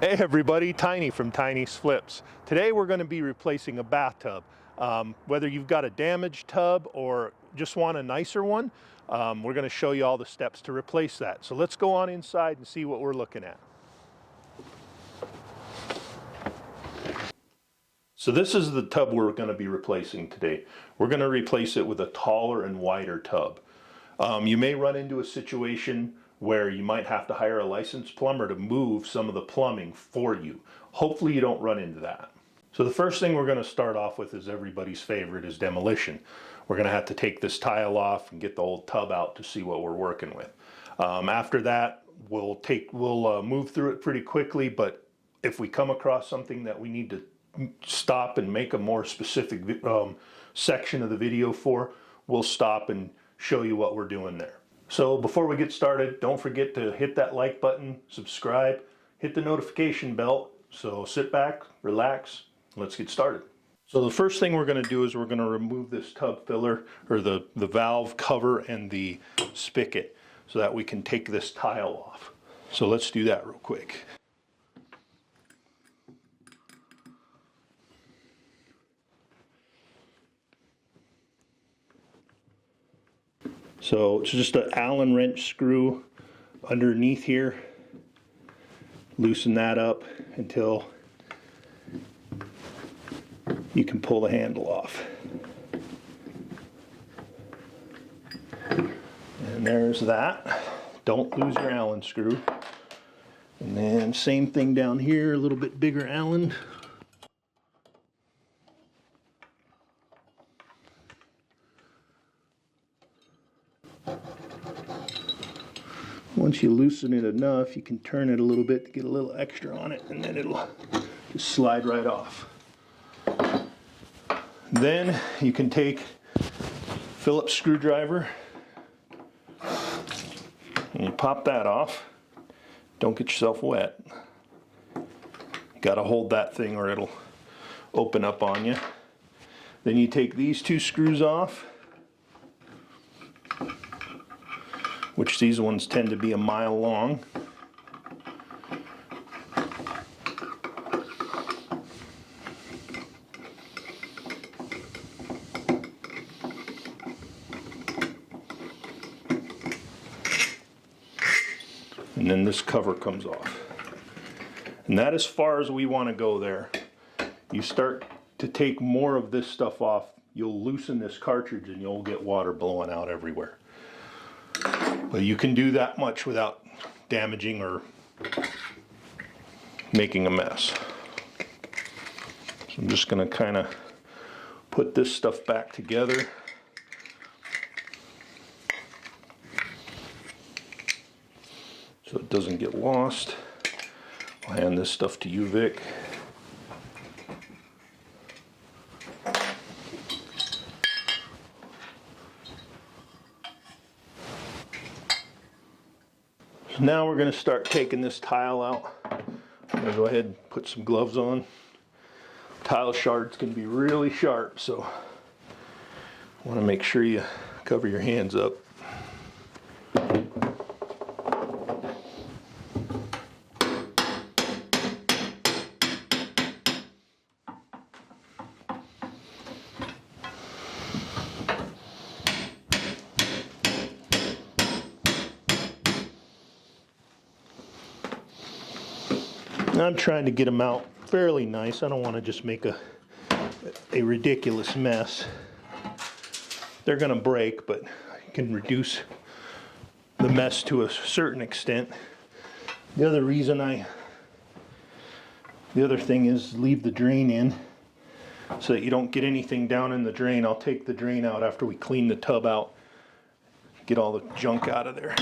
Hey everybody, Tiny from Tiny's Flips. Today we're going to be replacing a bathtub. Whether you've got a damaged tub or just want a nicer one, we're going to show you all the steps to replace that. So let's go on inside and see what we're looking at. So this is the tub we're going to be replacing today. We're going to replace it with a taller and wider tub. You may run into a situation where you might have to hire a licensed plumber to move some of the plumbing for you. Hopefully you don't run into that. So the first thing we're going to start off with is everybody's favorite, is demolition. We're going to have to take this tile off and get the old tub out to see what we're working with. After that, we'll move through it pretty quickly, but if we come across something that we need to stop and make a more specific section of the video for, we'll stop and show you what we're doing there. So before we get started, don't forget to hit that like button, subscribe, hit the notification bell. So sit back, relax, let's get started. So the first thing we're going to do is we're going to remove this tub filler, or the valve cover and the spigot, so that we can take this tile off. So let's do that real quick. So it's just an Allen wrench screw underneath here. Loosen that up until you can pull the handle off. And there's that. Don't lose your Allen screw. And then same thing down here, a little bit bigger Allen. Once you loosen it enough, you can turn it a little bit to get a little extra on it, and then it'll just slide right off. Then you can take Phillips screwdriver and you pop that off. Don't get yourself wet. You gotta hold that thing or it'll open up on you. Then you take these two screws off, which these ones tend to be 1 mile long. And then this cover comes off. And that is as far as we want to go there. You start to take more of this stuff off, you'll loosen this cartridge and you'll get water blowing out everywhere. But you can do that much without damaging or making a mess. So I'm just going to kind of put this stuff back together. So it doesn't get lost. I'll hand this stuff to you, Vic. Now we're going to start taking this tile out. I'm going to go ahead and put some gloves on. Tile shards can be really sharp, so I want to make sure you cover your hands up. I'm trying to get them out fairly nice. I don't want to just make a ridiculous mess. They're going to break, but I can reduce the mess to a certain extent. The other thing is leave the drain in so that you don't get anything down in the drain. I'll take the drain out after we clean the tub out, get all the junk out of there.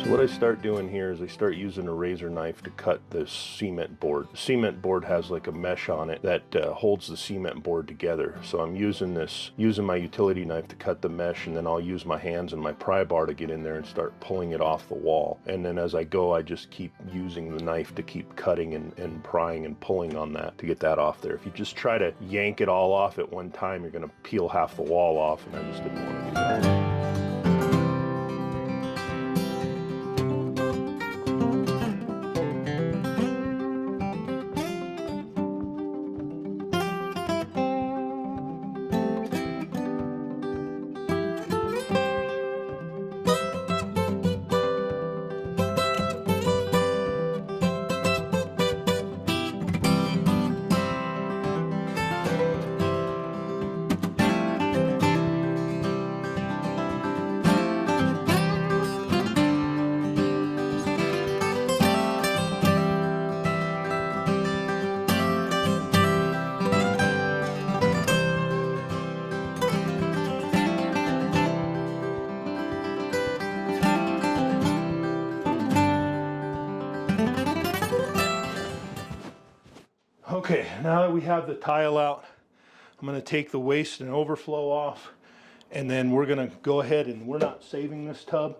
So what I start doing here is I start using a razor knife to cut this cement board. The cement board has like a mesh on it that holds the cement board together. So I'm using my utility knife to cut the mesh, and then I'll use my hands and my pry bar to get in there and start pulling it off the wall. And then as I go, I just keep using the knife to keep cutting and prying and pulling on that to get that off there. If you just try to yank it all off at one time, you're gonna peel half the wall off, and I just didn't want to do that. Okay, now that we have the tile out, I'm going to take the waste and overflow off, and then we're going to go ahead, and we're not saving this tub.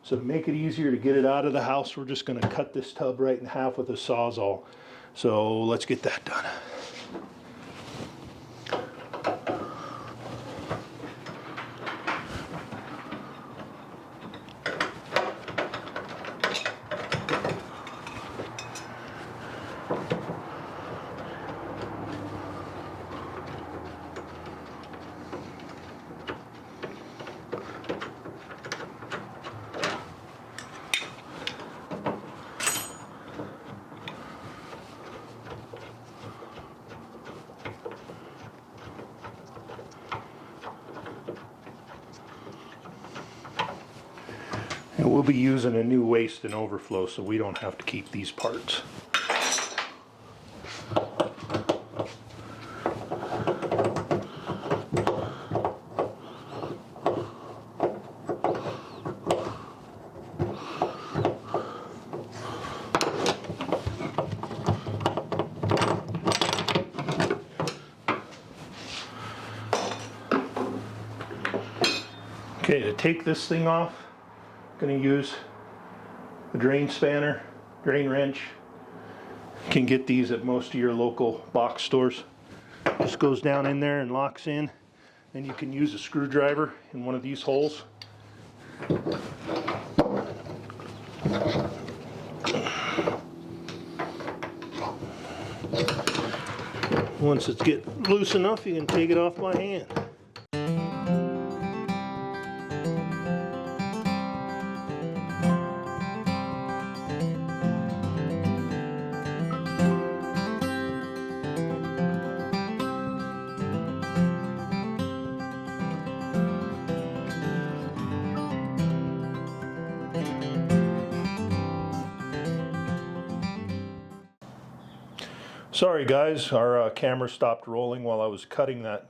So to make it easier to get it out of the house, we're just going to cut this tub right in half with a Sawzall. So let's get that done. And we'll be using a new waste and overflow, so we don't have to keep these parts. Okay, to take this thing off, I'm going to use a drain spanner, drain wrench. You can get these at most of your local box stores. Just goes down in there and locks in. Then you can use a screwdriver in one of these holes. Once it's get loose enough, you can take it off by hand. Sorry guys, our camera stopped rolling while I was cutting that.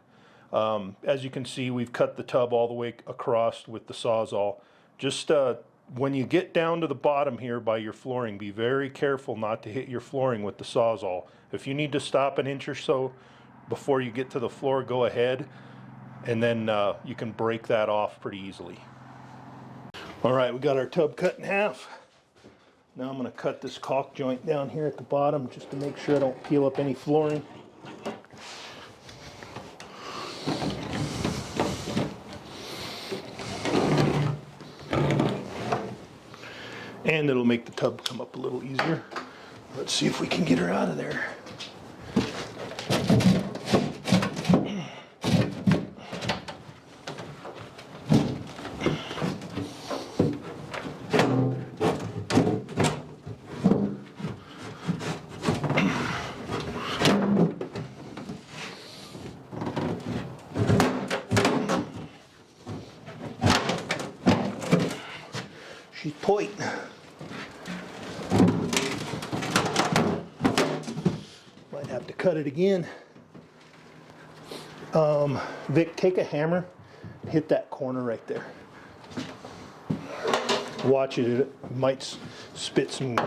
As you can see, we've cut the tub all the way across with the Sawzall. Just when you get down to the bottom here by your flooring, be very careful not to hit your flooring with the Sawzall. If you need to stop an inch or so before you get to the floor, go ahead, and then you can break that off pretty easily. All right, we got our tub cut in half. Now I'm going to cut this caulk joint down here at the bottom just to make sure I don't peel up any flooring. And it'll make the tub come up a little easier. Let's see if we can get her out of there. She's tight. Might have to cut it again. Vic, take a hammer, hit that corner right there. watch it. It might spit some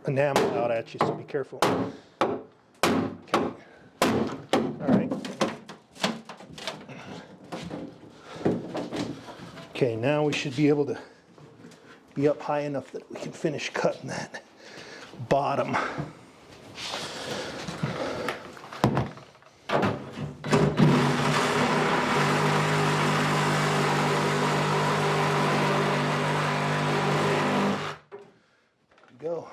enamel out at you, so be careful. Okay. All right. Okay, now we should be able to be up high enough that we can finish cutting that bottom. Go.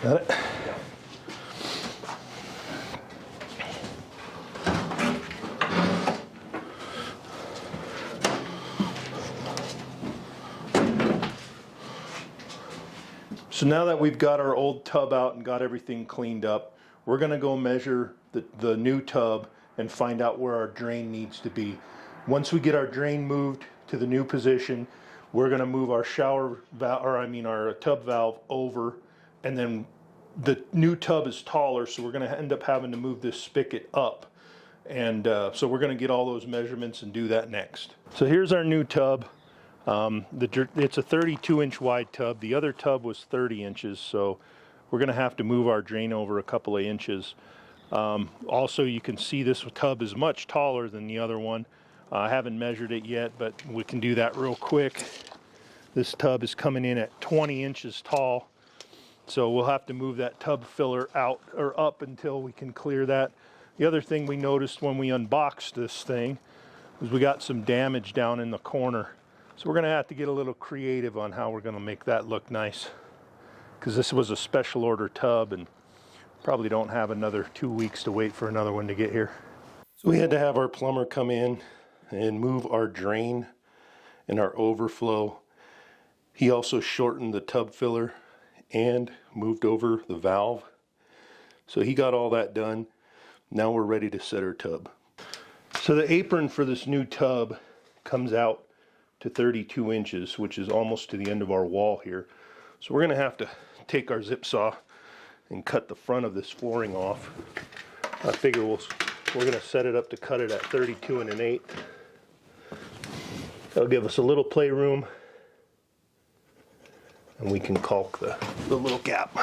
Got it? So now that we've got our old tub out and got everything cleaned up, we're going to go measure the new tub and find out where our drain needs to be. Once we get our drain moved to the new position, we're going to move our shower valve, or I mean our tub valve over, and then the new tub is taller, so we're going to end up having to move this spigot up. And so we're going to get all those measurements and do that next. So here's our new tub. It's a 32-inch wide tub. The other tub was 30 inches, so we're going to have to move our drain over a couple of inches. Also, you can see this tub is much taller than the other one. I haven't measured it yet, but we can do that real quick. This tub is coming in at 20 inches tall, so we'll have to move that tub filler out or up until we can clear that. The other thing we noticed when we unboxed this thing was we got some damage down in the corner. So we're going to have to get a little creative on how we're going to make that look nice, because this was a special order tub and probably don't have another 2 weeks to wait for another one to get here. So we had to have our plumber come in and move our drain and our overflow. He also shortened the tub filler and moved over the valve. So he got all that done. Now we're ready to set our tub. So the apron for this new tub comes out to 32 inches, which is almost to the end of our wall here. So we're going to have to take our zip saw and cut the front of this flooring off. I figure we're going to set it up to cut it at 32 1/8. That'll give us a little play room, and we can caulk the little gap.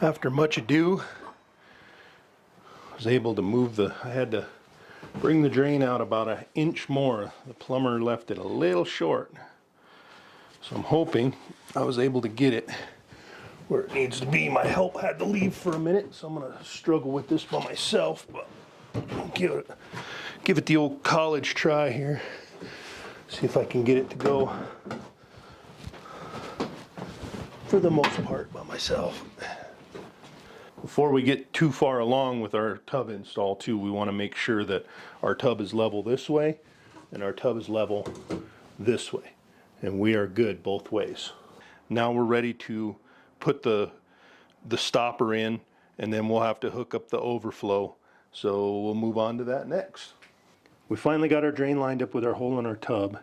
After much ado, I was able to move I had to bring the drain out about 1 inch more. The plumber left it a little short. So I'm hoping I was able to get it where it needs to be. My help had to leave for a minute, so I'm gonna struggle with this by myself, but I'll give it the old college try here. See if I can get it to go for the most part by myself. Before we get too far along with our tub install too, we want to make sure that our tub is level this way and our tub is level this way. And we are good both ways. Now we're ready to put the stopper in, and then we'll have to hook up the overflow. So we'll move on to that next. We finally got our drain lined up with our hole in our tub,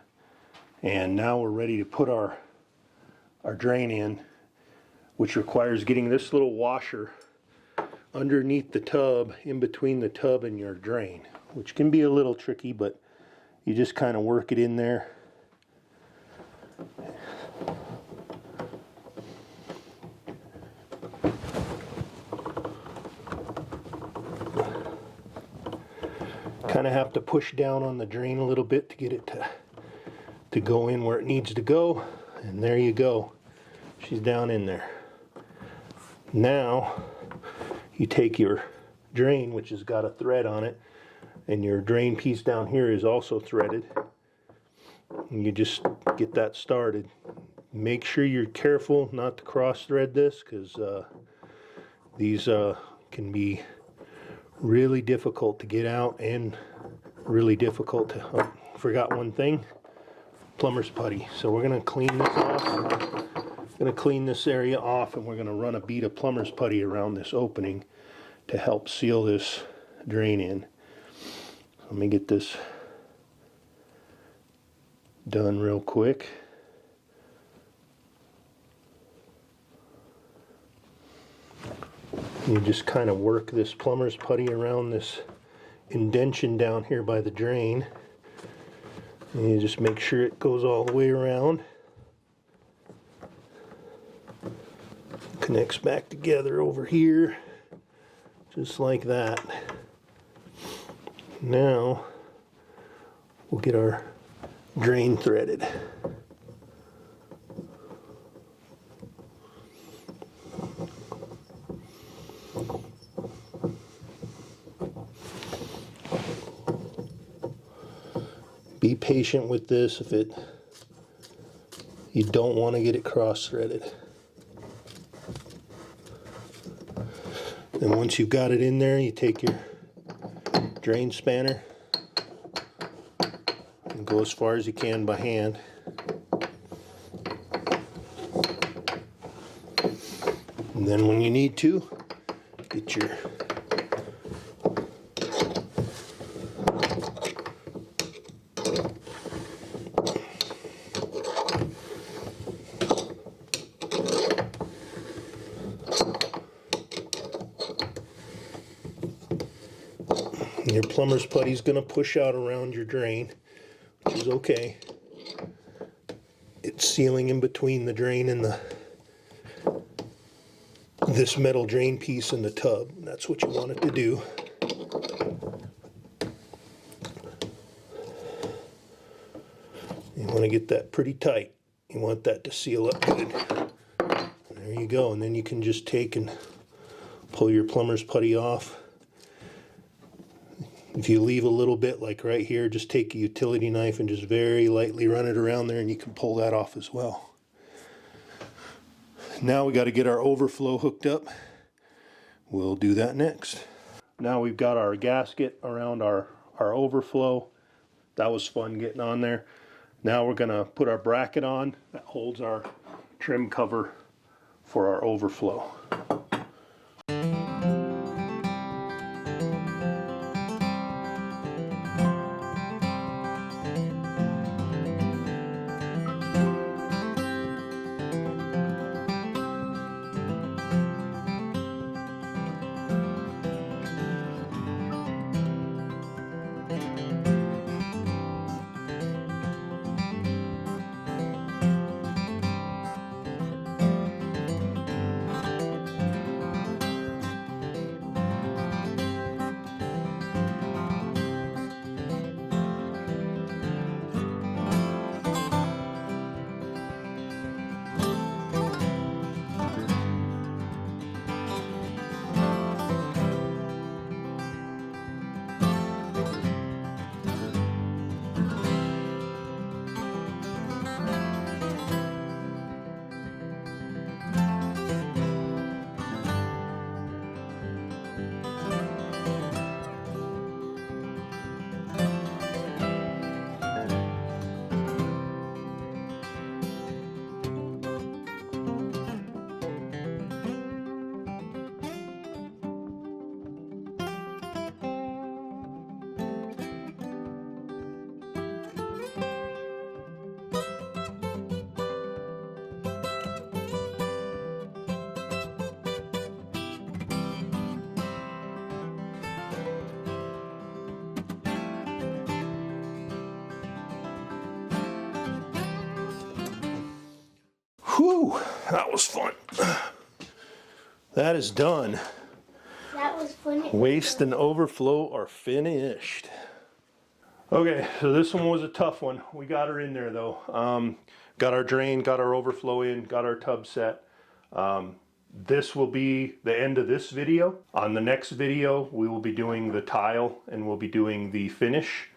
and now we're ready to put our drain in, which requires getting this little washer underneath the tub, in between the tub and your drain, which can be a little tricky, but you just kind of work it in there. Kind of have to push down on the drain a little bit to get it to go in where it needs to go, and there you go. She's down in there. Now you take your drain, which has got a thread on it, and your drain piece down here is also threaded. And you just get that started. Make sure you're careful not to cross thread this, because these can be really difficult to get out and really difficult to, oh, forgot one thing, plumber's putty. So we're going to clean this off. Going to clean this area off, and we're going to run a bead of plumber's putty around this opening to help seal this drain in. Let me get this done real quick. You just kind of work this plumber's putty around this indention down here by the drain, and you just make sure it goes all the way around, connects back together over here just like that. Now we'll get our drain threaded. Be patient with this if you don't want to get it cross-threaded. Then once you've got it in there, you take your drain spanner and go as far as you can by hand. And then when you need to, get your plumber's putty is going to push out around your drain, which is okay. It's sealing in between the drain and this metal drain piece and the tub. That's what you want it to do. You want to get that pretty tight. You want that to seal up good. There you go. And then you can just take and pull your plumber's putty off. If you leave a little bit, like right here, just take a utility knife and just very lightly run it around there, and you can pull that off as well. Now we got to get our overflow hooked up. We'll do that next. Now we've got our gasket around our overflow. That was fun getting on there. Now we're going to put our bracket on that holds our trim cover for our overflow. Whew, that was fun. That is done. That was fun. Waste and overflow are finished. Okay, so this one was a tough one. We got her in there though. Got our drain, got our overflow in, got our tub set. This will be the end of this video. On the next video, we will be doing the tile and we'll be doing the finish.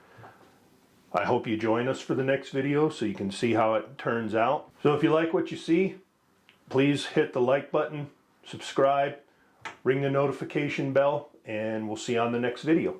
I hope you join us for the next video so you can see how it turns out. So if you like what you see, please hit the like button, subscribe, ring the notification bell, and we'll see you on the next video.